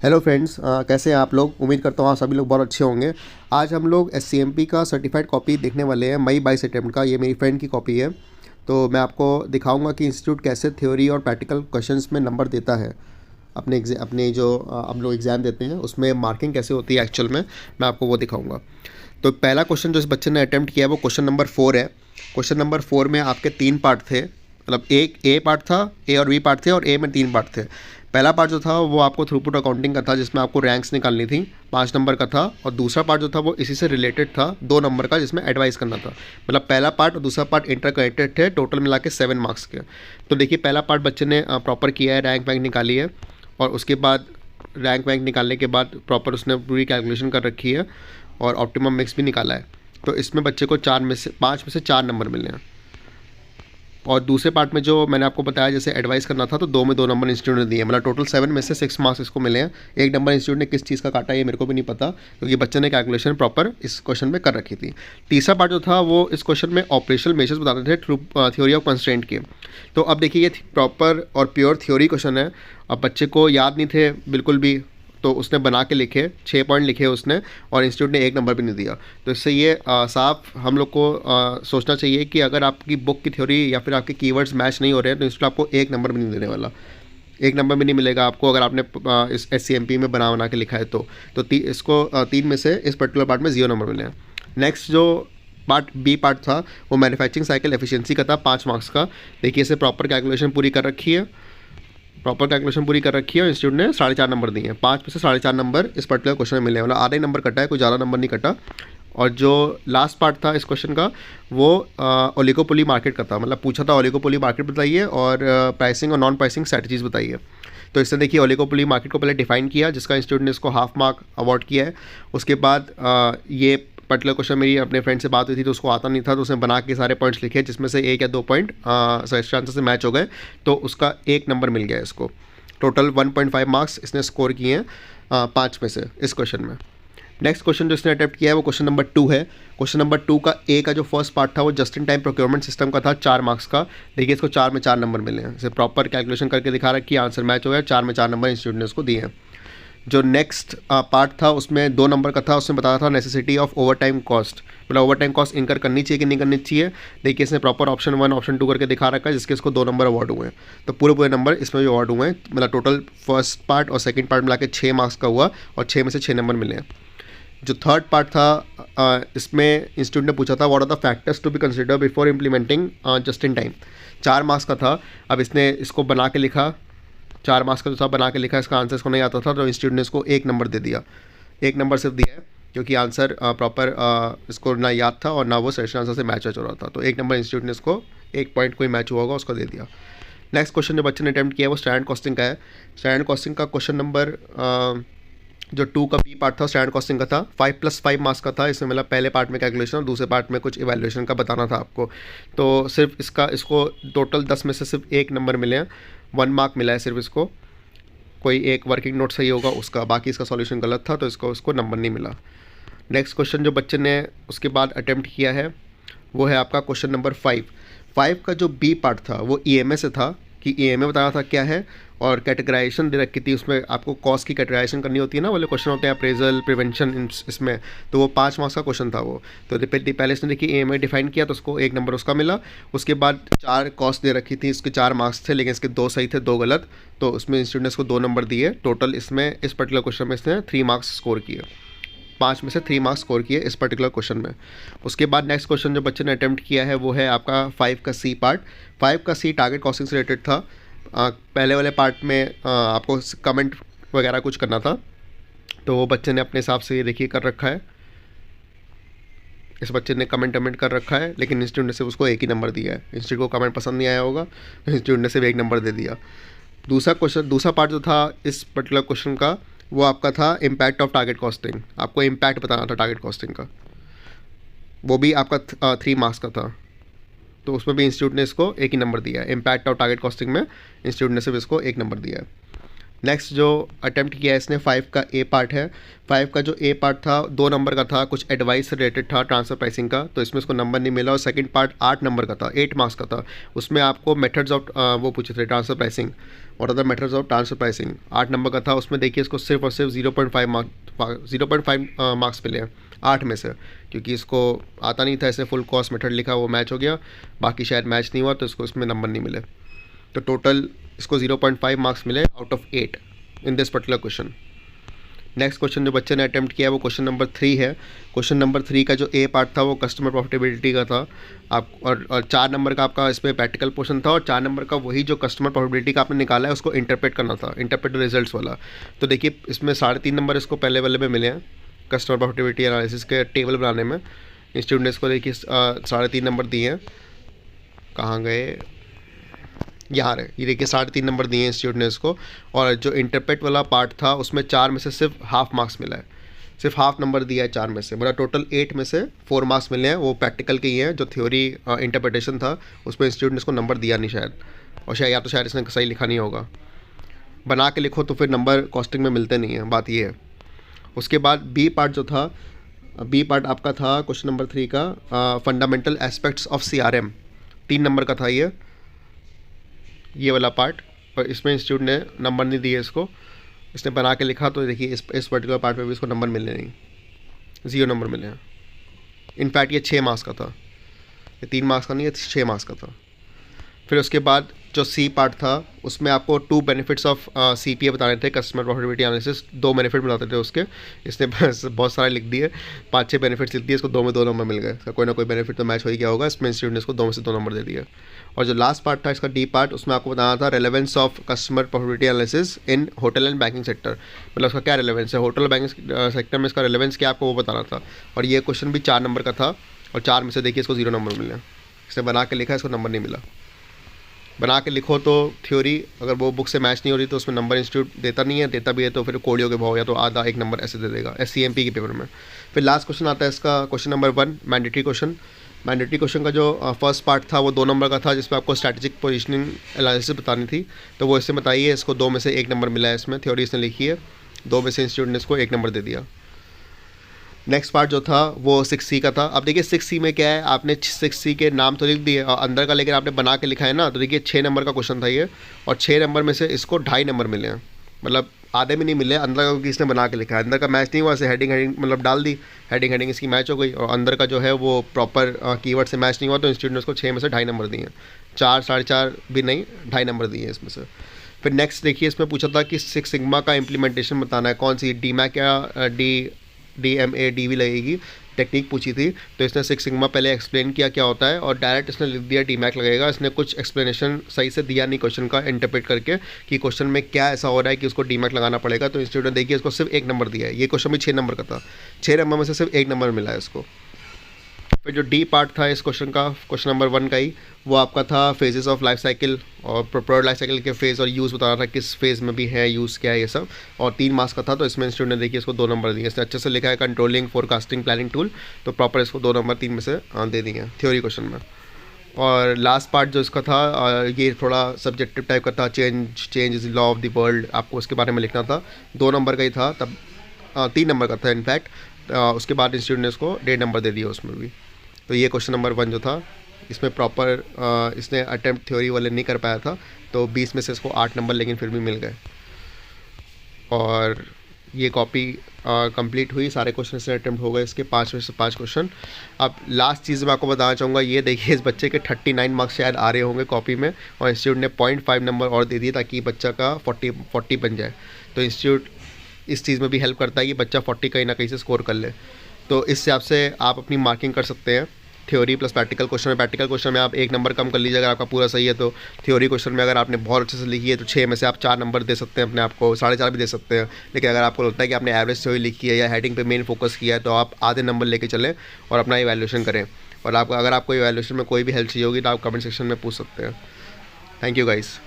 Hello friends, कैसे हैं आप लोग। उम्मीद करता हूँ आप सभी लोग बहुत अच्छे होंगे। आज हम लोग एससीएमपी का सर्टिफाइड कॉपी देखने वाले हैं, मई 22 अटेम्प्ट का। ये मेरी फ्रेंड की कॉपी है। तो मैं आपको दिखाऊंगा कि इंस्टीट्यूट कैसे थ्योरी और प्रैक्टिकल क्वेश्चंस में नंबर देता है। अपने जो हम लोग एग्ज़ाम देते हैं उसमें मार्किंग कैसे होती है एक्चुअल में, मैं आपको वो दिखाऊँगा। तो पहला क्वेश्चन जो इस बच्चे ने अटैम्प्ट किया है वो क्वेश्चन नंबर 4 है। क्वेश्चन नंबर 4 में आपके 3 पार्ट थे, मतलब एक ए पार्ट था, ए और बी पार्ट थे, और ए में 3 पार्ट थे। पहला पार्ट जो था वो आपको थ्रूपुट अकाउंटिंग का था, जिसमें आपको रैंक्स निकालनी थी, 5 नंबर का था। और दूसरा पार्ट जो था वो इसी से रिलेटेड था, 2 नंबर का, जिसमें एडवाइस करना था। मतलब पहला पार्ट और दूसरा पार्ट इंटर कनेक्टेड थे, टोटल मिला के 7 मार्क्स के। तो देखिए, पहला पार्ट बच्चे ने प्रॉपर किया है, रैंक वैंक निकाली है, और उसके बाद रैंक वैंक निकालने के बाद प्रॉपर उसने पूरी कैलकुलेशन कर रखी है और ऑप्टिमम मिक्स भी निकाला है। तो इसमें बच्चे को 5 में से 4 नंबर मिले हैं। और दूसरे पार्ट में जो मैंने आपको बताया जैसे एडवाइस करना था, तो 2 में 2 नंबर इंस्टीट्यूट ने दिए, मतलब टोटल 7 में से 6 मार्क्स इसको मिले हैं। 1 नंबर इंस्टीट्यूट ने किस चीज़ का काटा ये मेरे को भी नहीं पता, क्योंकि बच्चे ने कैलकुलेशन प्रॉपर इस क्वेश्चन में कर रखी थी। तीसरा पार्ट जो था वो इस क्वेश्चन में ऑपरेशनल मेजर्स बताते थे थ्रू थ्योरी ऑफ कंस्ट्रेंट के। तो अब देखिए, ये प्रॉपर और प्योर थ्योरी क्वेश्चन है। अब बच्चे को याद नहीं थे बिल्कुल भी, तो उसने बना के लिखे, 6 पॉइंट लिखे उसने, और इंस्टीट्यूट ने 1 नंबर भी नहीं दिया। तो इससे ये साफ हम लोग को सोचना चाहिए कि अगर आपकी बुक की थ्योरी या फिर आपके कीवर्ड्स मैच नहीं हो रहे हैं तो इंस्टीट्यूट आपको 1 नंबर भी नहीं देने वाला। 1 नंबर भी नहीं मिलेगा आपको अगर आपने इस एससीएमपी में बना के लिखा है तो इसको 3 में से इस पर्टिकुलर पार्ट में 0 नंबर मिले हैं। नेक्स्ट जो पार्ट बी पार्ट था वो मैन्युफैक्चरिंग साइकिल एफिशिएंसी का था, 5 मार्क्स का। देखिए, इसे प्रॉपर कैलकुलेशन पूरी कर रखी है, प्रॉपर कैलकुलेशन पूरी कर रखी है, और इंस्टीट्यूट ने 4.5 नंबर दिए हैं। 5 में से 4.5 नंबर इस पर्टिकुलर क्वेश्चन में मिले हैं, मतलब आधा ही नंबर कटा है, कोई ज़्यादा नंबर नहीं कटा। और जो लास्ट पार्ट था इस क्वेश्चन का वो ओलिगोपोली मार्केट का था, मतलब पूछा था ओलिगोपोली मार्केट बताइए और प्राइसिंग और नॉन प्राइसिंग स्ट्रैटेजीज बताइए। तो इससे देखिए, ओलिगोपोली मार्केट को पहले डिफाइन किया, जिसका इंस्टीट्यूट ने इसको हाफ मार्क अवार्ड किया है। उसके बाद ये पर्टिकुलर क्वेश्चन मेरी अपने फ्रेंड से बात हुई थी, तो उसको आता नहीं था, तो उसने बना के सारे पॉइंट्स लिखे, जिसमें से 1 या 2 पॉइंट सही आंसर से मैच हो गए, तो उसका 1 नंबर मिल गया इसको। टोटल 1.5 मार्क्स इसने स्कोर किए हैं 5 में से इस क्वेश्चन में। नेक्स्ट क्वेश्चन जो इसने अटेम्प्ट किया है वो क्वेश्चन नंबर 2 है। क्वेश्चन नंबर 2 का ए का जो फर्स्ट पार्ट था वो just in time procurement system का था, 4 मार्क्स का। देखिए, इसको 4 में 4 नंबर मिले हैं, इसे प्रॉपर कैलकुलेशन करके दिखा रखी है, आंसर मैच हो गया, 4 में 4 नंबर इंस्टीट्यूट ने उसको दिए हैं। जो नेक्स्ट पार्ट था उसमें 2 नंबर का था, उसमें बताया था necessity of over time cost, मतलब ओवर टाइम कॉस्ट इनकर करनी चाहिए कि नहीं करनी चाहिए। देखिए, इसने प्रॉपर ऑप्शन 1 ऑप्शन 2 करके दिखा रखा है, जिसके इसको 2 नंबर अवार्ड हुए हैं। तो पूरे नंबर इसमें भी अवार्ड हुए हैं, मतलब टोटल फर्स्ट पार्ट और सेकंड पार्ट मिला के 6 मार्क्स का हुआ, और 6 में से 6 नंबर मिले हैं। जो थर्ड पार्ट था इसमें इंस्टीट्यूट ने पूछा था what are the factors to be consider before implementing just in time. 4 marks का था। अब इसने इसको बना के लिखा, 4 मार्क्स का जो था बना के लिखा, इसका आंसर इसको नहीं आता था, तो इंस्टीट्यूट ने इसको 1 नंबर दे दिया। 1 नंबर सिर्फ दिया है, क्योंकि आंसर प्रॉपर इसको ना याद था और ना वो सेशन आंसर से मैच हो रहा था। तो 1 नंबर इंस्टीट्यूट ने इसको 1 पॉइंट कोई मैच हुआ होगा उसको दे दिया। नेक्स्ट क्वेश्चन जो बच्चे ने अटैम्प्ट किया है वो स्टैंडर्ड कॉस्टिंग का है। स्टैंडर्ड कॉस्टिंग का क्वेश्चन नंबर जो 2 का बी पार्ट था स्टैंडर्ड कॉस्टिंग का था, 5+5 मार्क्स का था। इसमें मतलब पहले पार्ट में कैलकुलेशन और दूसरे पार्ट में कुछ इवैल्यूएशन का बताना था आपको। तो सिर्फ इसको टोटल 10 में से सिर्फ 1 नंबर मिले हैं, 1 मार्क मिला है सिर्फ इसको। कोई एक वर्किंग नोट सही होगा उसका, बाकी इसका सॉल्यूशन गलत था, तो इसको नंबर नहीं मिला। नेक्स्ट क्वेश्चन जो बच्चे ने उसके बाद अटेम्प्ट किया है वो है आपका क्वेश्चन नंबर 5। 5 का जो बी पार्ट था वो ईएमए से था, कि ईएमए बताना था क्या है, और कैटेगराइजेशन दे रखी थी, उसमें आपको कॉस्ट की कैटेगराइजेशन करनी होती है ना, वाले क्वेश्चन होते हैं अप्रेजल प्रिवेंशन इसमें। तो वो 5 मार्क्स का क्वेश्चन था वो। तो पहले इसने देखिए ईएमए डिफाइन किया, तो उसको 1 नंबर उसका मिला। उसके बाद 4 कॉस्ट दे रखी थी, इसके 4 मार्क्स थे, लेकिन इसके 2 सही थे 2 गलत, तो उसमें इंस्टीट्यूट ने इसको 2 नंबर दिए। टोटल इसमें इस पर्टिकुलर क्वेश्चन में इसने 3 मार्क्स स्कोर किए, 5 में से 3 मार्क्स स्कोर किए इस पर्टिकुलर क्वेश्चन में। उसके बाद नेक्स्ट क्वेश्चन जो बच्चे ने अटेम्प्ट किया है वो है आपका 5 का सी पार्ट। 5 का सी टारगेट कॉस्टिंग से रिलेटेड था। पहले वाले पार्ट में आपको कमेंट वगैरह कुछ करना था, तो वो बच्चे ने अपने हिसाब से ये देखिए कर रखा है। इस बच्चे ने कमेंट कर रखा है, लेकिन इंस्टीट्यूट ने सिर्फ उसको 1 ही नंबर दिया है। इंस्टीट्यूट को कमेंट पसंद नहीं आया होगा, तो इंस्टीट्यूट ने सिर्फ 1 नंबर दे दिया। दूसरा पार्ट जो था इस पर्टिकुलर क्वेश्चन का वो आपका था इम्पैक्ट ऑफ टारगेट कॉस्टिंग। आपको इम्पैक्ट बताना था टारगेट कॉस्टिंग का, वो भी आपका 3 मार्क्स का था। तो उसमें भी इंस्टीट्यूट ने इसको 1 ही नंबर दिया है। इम्पैक्ट ऑफ टारगेट कॉस्टिंग में इंस्टीट्यूट ने सिर्फ इसको 1 नंबर दिया है। नेक्स्ट जो अटेम्प्ट किया है इसने 5 का ए पार्ट है। 5 का जो ए पार्ट था 2 नंबर का था, कुछ एडवाइस से रिलेटेड था ट्रांसफ़र प्राइसिंग का, तो इसमें इसको नंबर नहीं मिला। और सेकंड पार्ट 8 नंबर का था, 8 मार्क्स का था, उसमें आपको मेथड्स ऑफ वो पूछे थे transfer pricing, what are the methods of transfer pricing. 8 number का था, उसमें देखिए इसको सिर्फ और सिर्फ 0.5 मार्क्स मिले हैं 8 में से, क्योंकि इसको आता नहीं था, इसने फुल कॉस्ट मेथड लिखा, वो मैच हो गया, बाकी शायद मैच नहीं हुआ तो इसको इसमें नंबर नहीं मिले। तो टोटल इसको 0.5 मार्क्स मिले out of 8 in this particular question. Next question जो बच्चे ने अटेम्प्ट किया है वो क्वेश्चन नंबर 3 है। क्वेश्चन नंबर 3 का जो ए पार्ट था वो कस्टमर प्रॉफिटेबिलिटी का था आप, और 4 नंबर का आपका इसमें प्रैक्टिकल पोर्शन था, और 4 नंबर का वही जो कस्टमर प्रॉफिटेबिलिटी का आपने निकाला है उसको इंटरप्रेट करना था, इंटरप्रेट रिजल्ट्स वाला। तो देखिए इसमें 3.5 नंबर इसको पहले वाले में मिले हैं कस्टमर प्रॉफिटेबिलिटी एनालिसिस के टेबल बनाने में। इंस्टीट्यूट ने इसको देखिए 3.5 नंबर दिए हैं, कहाँ गए, यहाँ रहे, ये देखिए 3.5 नंबर दिए हैं इंस्टीट्यूट ने इसको। और जो इंटरप्रेट वाला पार्ट था उसमें 4 में से सिर्फ हाफ मार्क्स मिला है, सिर्फ हाफ नंबर दिया है 4 में से, मतलब टोटल 8 में से 4 मार्क्स मिले हैं, वो प्रैक्टिकल के ही हैं। जो थ्योरी इंटरप्रिटेशन था उसमें इंस्टीट्यूट ने इसको नंबर दिया नहीं शायद, और शायद या तो शायद इसने सही लिखा नहीं होगा, बना के लिखो तो फिर नंबर कॉस्टिंग में मिलते नहीं हैं, बात ये है। उसके बाद बी पार्ट जो था, बी पार्ट आपका था क्वेश्चन नंबर 3 का fundamental aspects of CRM, 3 number का था ये वाला पार्ट, और इसमें इंस्टीट्यूट ने नंबर नहीं दिए इसको, इसने बना के लिखा, तो देखिए इस पर्टिकुलर पार्ट में भी इसको नंबर मिले नहीं, 0 नंबर मिले हैं। इनफैक्ट ये 6 मार्क्स का था, ये 3 मार्क्स का नहीं, ये 6 मार्क्स का था। फिर उसके बाद जो सी पार्ट था उसमें आपको 2 बेनिफिट्स ऑफ CPA बताने थे, कस्टमर प्रॉफिटेबिलिटी एनालिसिस, 2 बेनिफिट बताते थे उसके, इसने बहुत सारे लिख दिए, 5-6 बेनिफिट्स लिख दिए, इसको 2 में 2 नंबर मिल गए, इसका कोई ना कोई बेनिफिट तो मैच हो ही गया होगा, इसमें इंस्टीट्यूट ने इसको 2 में से 2 नंबर दे दिया। और जो लास्ट पार्ट था इसका डी पार्ट, उसमें आपको बताना था relevance of customer profitability analysis in hotel and banking sector, मतलब उसका क्या रेलेवेंस है होटल और बैंकिंग सेक्टर में, इसका रेलेवेंस क्या आपको वो बताना था। और ये क्वेश्चन भी 4 नंबर का था, और 4 में से देखिए इसको 0 नंबर मिले, इसने बना के लिखा, इसको नंबर नहीं मिला। बना के लिखो तो थ्योरी अगर वो बुक से मैच नहीं हो रही तो उसमें नंबर इंस्टीट्यूट देता नहीं है, देता भी है तो फिर कोडियो के भाव या तो आधा 1 नंबर ऐसे दे देगा SCMP के पेपर में। फिर लास्ट क्वेश्चन आता है इसका question number 1 mandatory question. Mandatory question का जो फर्स्ट पार्ट था वो 2 नंबर का था, जिसमें आपको स्ट्रैटेजिक पोजीशनिंग एनालिसिस बतानी थी, तो वो इससे बताइए, इसको 2 में से 1 नंबर मिला है, इसमें थ्योरी इसने लिखी है, 2 में से इंस्टीट्यूट ने इसको 1 नंबर दे दिया। नेक्स्ट पार्ट जो था वो 6C का था। अब देखिए 6C में क्या है, आपने 6C के नाम तो लिख दिए और अंदर का लेकिन आपने बना के लिखा है ना, तो देखिए 6 नंबर का क्वेश्चन था ये, और 6 नंबर में से इसको 2.5 नंबर मिले हैं, मतलब आधे में नहीं मिले, अंदर का क्योंकि इसने बना के लिखा है, अंदर का मैच नहीं हुआ, ऐसे हेडिंग मतलब डाल दी, हेडिंग इसकी मैच हो गई, और अंदर का जो है वो प्रॉपर कीवर्ड से मैच नहीं हुआ, तो इंस्टीट्यूट ने उसको 6 में से 2.5 नंबर दिए, 4 4.5 भी नहीं, 2.5 नंबर दिए इसमें से। फिर नेक्स्ट देखिए इसमें पूछा था कि 6 सिग्मा का इम्प्लीमेंटेशन बताना है, कौन सी DMAC या DMA लगेगी, टेक्निक पूछी थी, तो इसने 6 सिग्मा पहले एक्सप्लेन किया क्या होता है, और डायरेक्ट इसने लिख दिया DMAC लगेगा। इसने कुछ एक्सप्लेनेशन सही से दिया नहीं क्वेश्चन का इंटरप्रेट करके कि क्वेश्चन में क्या ऐसा हो रहा है कि उसको DMAC लगाना पड़ेगा, तो इंस्टीट्यूट ने देखिए इसको सिर्फ 1 नंबर दिया है, ये क्वेश्चन भी 6 नंबर का था, 6 नंबर में से सिर्फ 1 नंबर मिला है इसको। फिर जो डी पार्ट था इस क्वेश्चन का, क्वेश्चन नंबर 1 का ही, वो आपका था फेजेस ऑफ लाइफ साइकिल, और प्रोडक्ट लाइफ साइकिल के फेज़ और यूज़ बताना था, किस फेज़ में भी है, यूज़ क्या है, ये सब, और 3 मार्क्स का था, तो इसमें इंस्टीट्यूट ने देखिए इसको 2 नंबर दिए। इसने अच्छे से लिखा है कंट्रोलिंग फोरकास्टिंग प्लानिंग टूल, तो प्रॉपर इसको 2 नंबर 3 में से दे दिए थ्योरी क्वेश्चन में। और लास्ट पार्ट जो इसका था ये थोड़ा सब्जेक्टिव टाइप का था, change is law of the world, आपको उसके बारे में लिखना था, 2 नंबर का ही था तब, 3 नंबर का था इनफैक्ट, उसके बाद इंस्टीट्यूट ने इसको 1.5 नंबर दे दिया उसमें भी। तो ये क्वेश्चन नंबर 1 जो था इसमें प्रॉपर इसने अटेम्प्ट थ्योरी वाले नहीं कर पाया था, तो 20 में से इसको 8 नंबर लेकिन फिर भी मिल गए, और ये कॉपी कंप्लीट हुई, सारे क्वेश्चन से अटेम्प्ट हो गए इसके 5 में से 5 क्वेश्चन। अब लास्ट चीज़ मैं आपको बताना चाहूँगा, ये देखिए इस बच्चे के 39 मार्क्स शायद आ रहे होंगे कॉपी में, और इंस्टीट्यूट ने 0.5 नंबर और दे दिए ताकि बच्चा का 40 बन जाए। तो इंस्टीट्यूट इस चीज़ में भी हेल्प करता है कि बच्चा 40 कहीं ना कहीं से स्कोर कर ले, तो इस हिसाब से आप अपनी मार्किंग कर सकते हैं। थ्योरी प्लस प्रैक्टिकल क्वेश्चन में, प्रैक्टिकल क्वेश्चन में आप 1 नंबर कम कर लीजिए अगर आपका पूरा सही है, तो थ्योरी क्वेश्चन में अगर आपने बहुत अच्छे से लिखी है तो 6 में से आप 4 नंबर दे सकते हैं अपने आप को, 4.5 भी दे सकते हैं। लेकिन अगर आपको लगता है कि आपने एवरेज थ्योरी लिखी है या हेडिंग पे मेन फोकस किया है, तो आप आधे नंबर लेके चलें और अपना इवैल्यूएशन करें। और आपको अगर आपको इवैल्यूएशन में कोई भी हेल्प चाहिए होगी तो आप कमेंट सेक्शन में पूछ सकते हैं। Thank you guys.